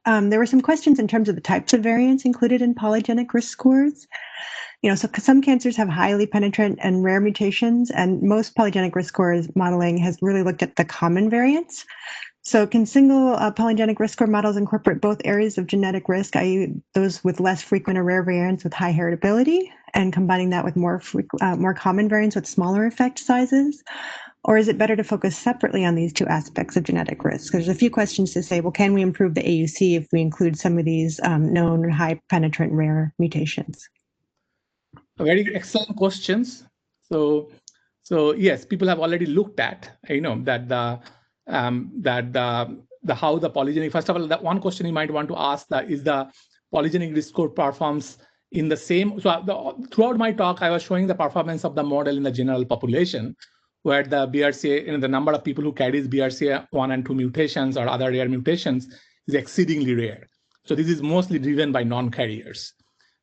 there were some questions in terms of the types of variants included in polygenic risk scores. So some cancers have highly penetrant and rare mutations, and most polygenic risk scores modeling has really looked at the common variants. So can single polygenic risk score models incorporate both areas of genetic risk, i.e. those with less frequent or rare variants with high heritability, and combining that with more common variants with smaller effect sizes? Or is it better to focus separately on these two aspects of genetic risk? There's a few questions to say, well, can we improve the AUC if we include some of these known high penetrant rare mutations? Very excellent questions. So yes, people have already looked at, that how the polygenic. First of all, that one question you might want to ask is the polygenic risk score performs in the same. So throughout my talk, I was showing the performance of the model in the general population, where the BRCA, the number of people who carries BRCA1 and 2 mutations or other rare mutations is exceedingly rare. So this is mostly driven by non-carriers.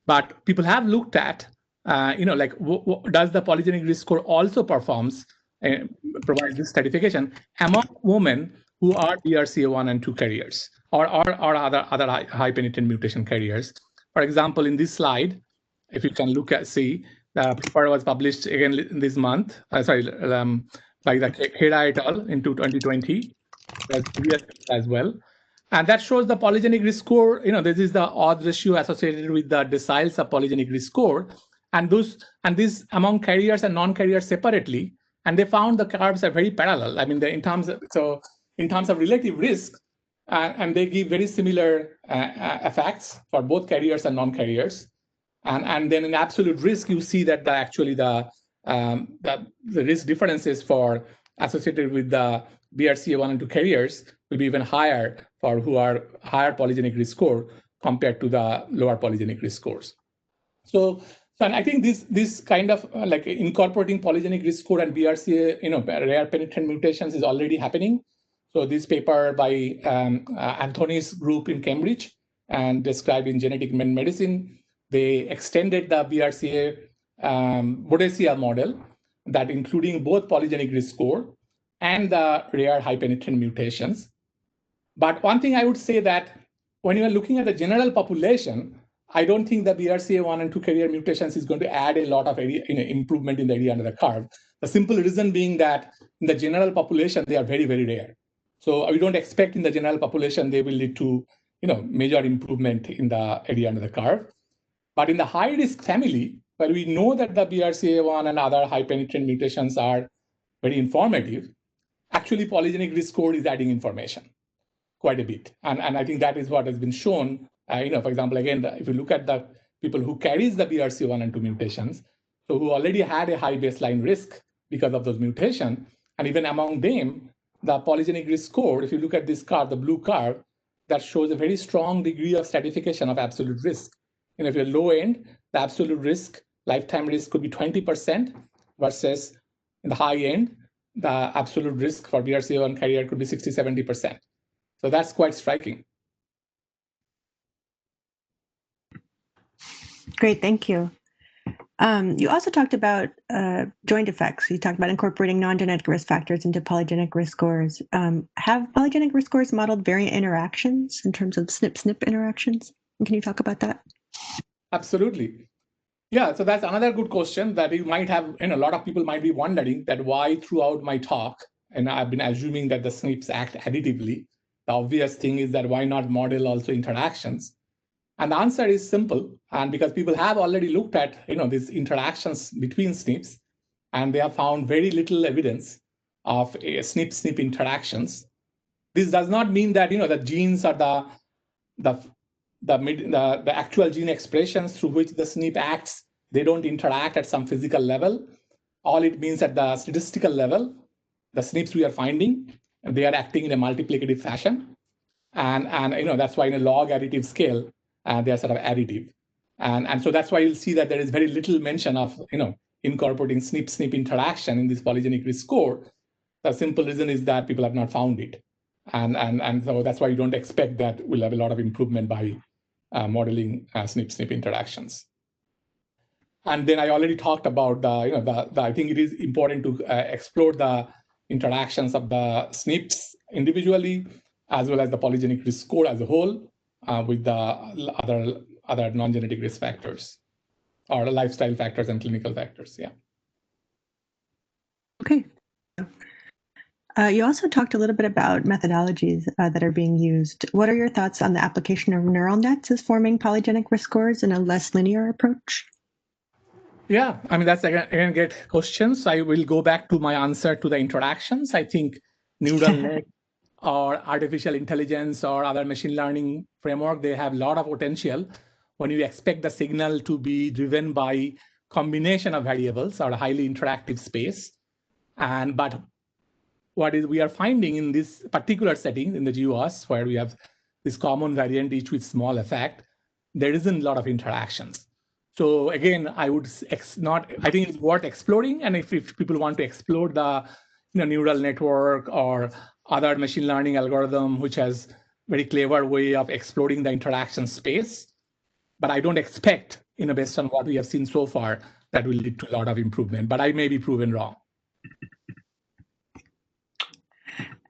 But people have looked at, does the polygenic risk score also provides this stratification among women who are BRCA1 and 2 carriers or other high penetrant mutation carriers? For example, in this slide, if you can see, the paper was published again this month, by the Hera et al. Into 2020, as well. And that shows the polygenic risk score. This is the odds ratio associated with the deciles of polygenic risk score, and these among carriers and non-carriers separately. And they found the curves are very parallel. I mean, in terms of relative risk, and they give very similar effects for both carriers and non-carriers. And then in absolute risk, you see that the risk differences for associated with the BRCA1 and 2 carriers will be even higher for who are higher polygenic risk score compared to the lower polygenic risk scores. So I think this kind of like incorporating polygenic risk score and BRCA, rare penetrant mutations is already happening. So this paper by Anthony's group in Cambridge and described in Genetic Medicine, they extended the BRCA Bodesia model that including both polygenic risk score and the rare high penetrant mutations. But one thing I would say that when you are looking at the general population, I don't think the BRCA1 and 2 carrier mutations is going to add a lot of improvement in the area under the curve. The simple reason being that in the general population, they are very, very rare. So we don't expect in the general population they will lead to major improvement in the area under the curve. But in the high risk family, where we know that the BRCA1 and other high penetrant mutations are very informative, actually polygenic risk score is adding information quite a bit. And I think that is what has been shown. For example, again, if you look at the people who carries the BRCA1 and 2 mutations, so who already had a high baseline risk because of those mutations, and even among them, the polygenic risk score, if you look at this curve, the blue curve, that shows a very strong degree of stratification of absolute risk. If you're low end, the absolute risk, lifetime risk could be 20% versus in the high end, the absolute risk for BRCA1 carrier could be 60-70%. So that's quite striking. Great, thank you. You also talked about joint effects. You talked about incorporating non-genetic risk factors into polygenic risk scores. Have polygenic risk scores modeled variant interactions in terms of SNP-SNP interactions? Can you talk about that? Absolutely. Yeah, so that's another good question that you might have, a lot of people might be wondering that why throughout my talk, and I've been assuming that the SNPs act additively. The obvious thing is that why not model also interactions? And the answer is simple, and because people have already looked at these interactions between SNPs, and they have found very little evidence of SNP-SNP interactions. This does not mean that the genes are the actual gene expressions through which the SNP acts, they don't interact at some physical level. All it means at the statistical level, the SNPs we are finding, they are acting in a multiplicative fashion. And that's why in a log additive scale, they are sort of additive. And so that's why you'll see that there is very little mention of incorporating SNP-SNP interaction in this polygenic risk score. The simple reason is that people have not found it. And so that's why you don't expect that we'll have a lot of improvement by modeling SNP-SNP interactions. And then I already talked about I think it is important to explore the interactions of the SNPs individually, as well as the polygenic risk score as a whole with the other non-genetic risk factors. or lifestyle factors and clinical factors. Yeah. Okay. You also talked a little bit about methodologies that are being used. What are your thoughts on the application of neural nets as forming polygenic risk scores in a less linear approach? Yeah, I mean, that's again get questions. I will go back to my answer to the interactions. I think neural net or artificial intelligence or other machine learning framework, they have a lot of potential when you expect the signal to be driven by combination of variables or a highly interactive space. But what is we are finding in this particular setting in the GWAS, where we have this common variant, each with small effect, there isn't a lot of interactions. So again, I would I think it's worth exploring. And if people want to explore the neural network or other machine learning algorithm, which has very clever way of exploring the interaction space, but I don't expect, based on what we have seen so far, that will lead to a lot of improvement. But I may be proven wrong.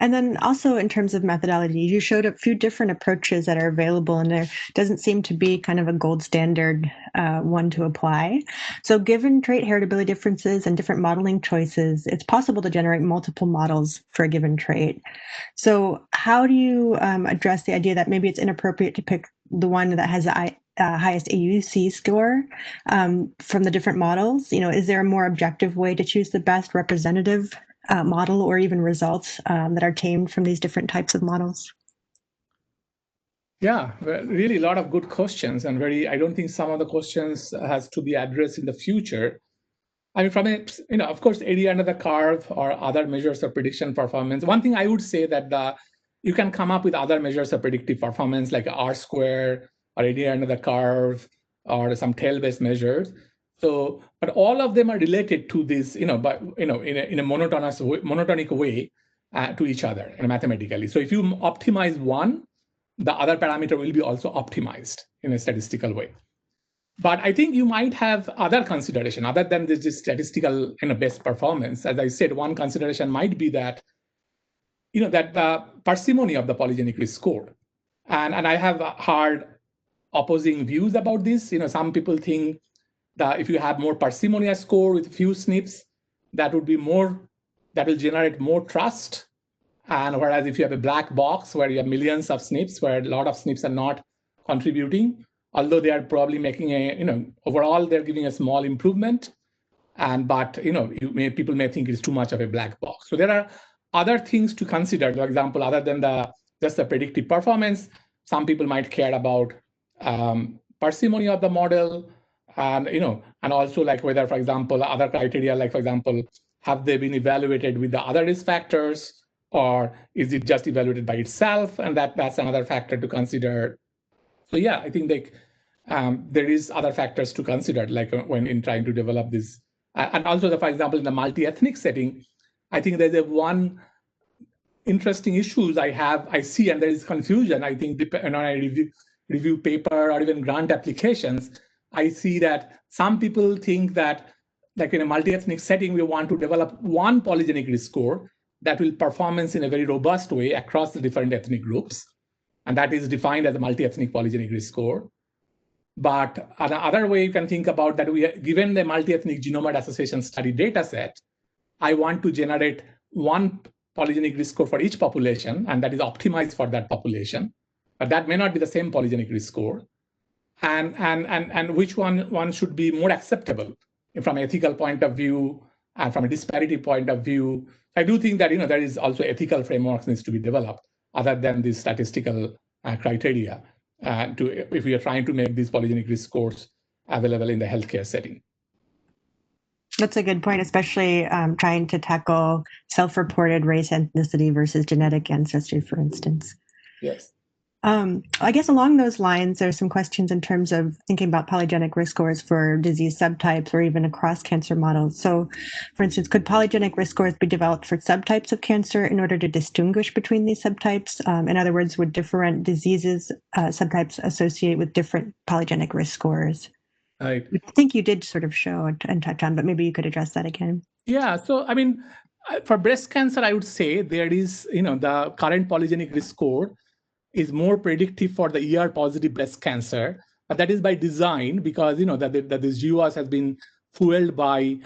And then also in terms of methodology, you showed a few different approaches that are available, and there doesn't seem to be kind of a gold standard one to apply. So given trait heritability differences and different modeling choices, it's possible to generate multiple models for a given trait. So how do you address the idea that maybe it's inappropriate to pick the one that has the highest AUC score from the different models? Is there a more objective way to choose the best representative model or even results that are tamed from these different types of models? Yeah, really a lot of good questions, and I don't think some of the questions has to be addressed in the future. I mean, from of course, area under the curve or other measures of prediction performance. One thing I would say that you can come up with other measures of predictive performance like R-square or area under the curve or some tail-based measures. So, but all of them are related to this, in a monotonic way to each other mathematically. So if you optimize one, the other parameter will be also optimized in a statistical way. But I think you might have other consideration other than this statistical best performance. As I said, one consideration might be that that the parsimony of the polygenic risk score, and I have heard opposing views about this. Some people think that if you have more parsimonious score with few SNPs, that will generate more trust. And whereas if you have a black box where you have millions of SNPs, where a lot of SNPs are not contributing, although they are probably making overall they're giving a small improvement, but people may think it's too much of a black box. So there are other things to consider. For example, other than just the predictive performance, some people might care about parsimony of the model, and and also like whether, for example, other criteria, like for example, have they been evaluated with the other risk factors, or is it just evaluated by itself? And that's another factor to consider. So yeah, I think there is other factors to consider, like when in trying to develop this. And also, for example, in the multi-ethnic setting, I think there's one interesting issues I see, and there is confusion. I think when I review paper or even grant applications, I see that some people think that, like in a multi-ethnic setting, we want to develop one polygenic risk score that will performance in a very robust way across the different ethnic groups. And that is defined as a multi-ethnic polygenic risk score. But another way you can think about that, given the multi-ethnic genome association study data set, I want to generate one polygenic risk score for each population, and that is optimized for that population. But that may not be the same polygenic risk score. And which one should be more acceptable from an ethical point of view and from a disparity point of view. I do think that there is also ethical frameworks needs to be developed other than these statistical criteria if we are trying to make these polygenic risk scores available in the healthcare setting. That's a good point, especially trying to tackle self-reported race, ethnicity versus genetic ancestry, for instance. Yes. I guess along those lines, there's some questions in terms of thinking about polygenic risk scores for disease subtypes or even across cancer models. So, for instance, could polygenic risk scores be developed for subtypes of cancer in order to distinguish between these subtypes? In other words, would different diseases subtypes associate with different polygenic risk scores? Right. I think you did sort of show and touch on, but maybe you could address that again. Yeah. So, I mean, for breast cancer, I would say there is, the current polygenic risk score is more predictive for the ER-positive breast cancer But that is by design, because that this GWAS has been fueled by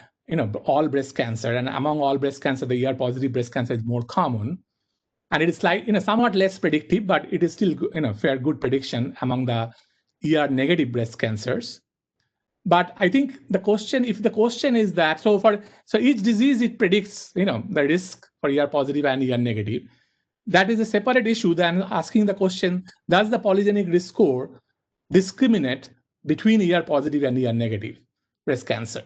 all breast cancer, and among all breast cancer, the ER-positive breast cancer is more common, and it is like somewhat less predictive, but it is still fair good prediction among the ER-negative breast cancers. But I think the question, if the question is that, so each disease, it predicts the risk for ER-positive and ER-negative. That is a separate issue than asking the question, does the polygenic risk score discriminate between ER-positive and ER-negative breast cancer?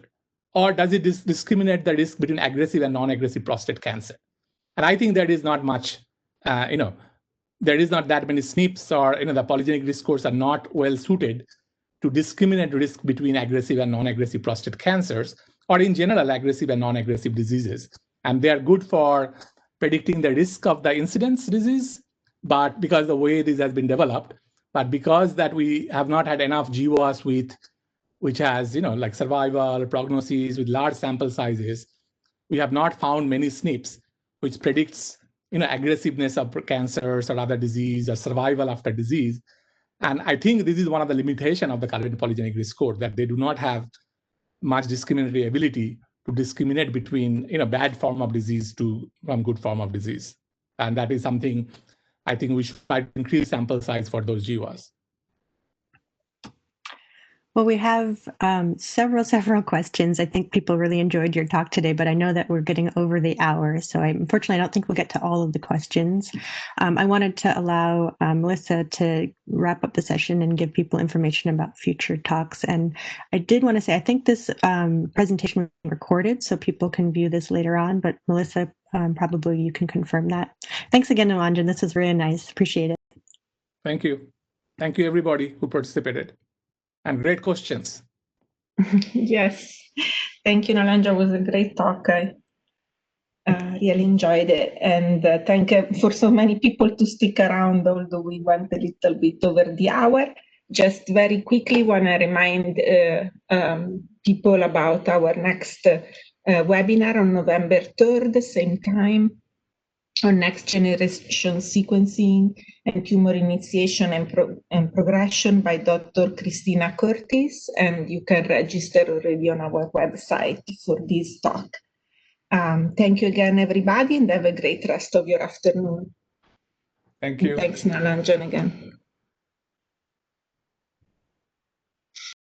Or does it discriminate the risk between aggressive and non-aggressive prostate cancer? And I think there is not much, there is not that many SNPs, or the polygenic risk scores are not well suited to discriminate risk between aggressive and non-aggressive prostate cancers, or in general, aggressive and non-aggressive diseases. And they are good for predicting the risk of the incidence disease, but because the way this has been developed, but because that we have not had enough GWAS which has, like survival, prognosis with large sample sizes, we have not found many SNPs which predicts, aggressiveness of cancers or other disease or survival after disease. And I think this is one of the limitations of the current polygenic risk score, that they do not have much discriminatory ability to discriminate between bad form of disease from good form of disease. And that is something I think we should try to increase sample size for those GWAS. Well, we have several questions. I think people really enjoyed your talk today, but I know that we're getting over the hour. So unfortunately, I don't think we'll get to all of the questions. I wanted to allow Melissa to wrap up the session and give people information about future talks. And I did want to say, I think this presentation was recorded, so people can view this later on, but Melissa, probably you can confirm that. Thanks again, Nilanjan. This was really nice. Appreciate it. Thank you. Thank you, everybody who participated. And great questions. Yes, thank you, Nalanja. It was a great talk. I really enjoyed it. And thank you for so many people to stick around, although we went a little bit over the hour. Just very quickly want to remind people about our next webinar on November 3rd, same time, on next generation sequencing and tumor initiation and progression by Dr. Christina Curtis, and you can register already on our website for this talk. Thank you again, everybody, and have a great rest of your afternoon. Thank you. And thanks, Nalanjan, again.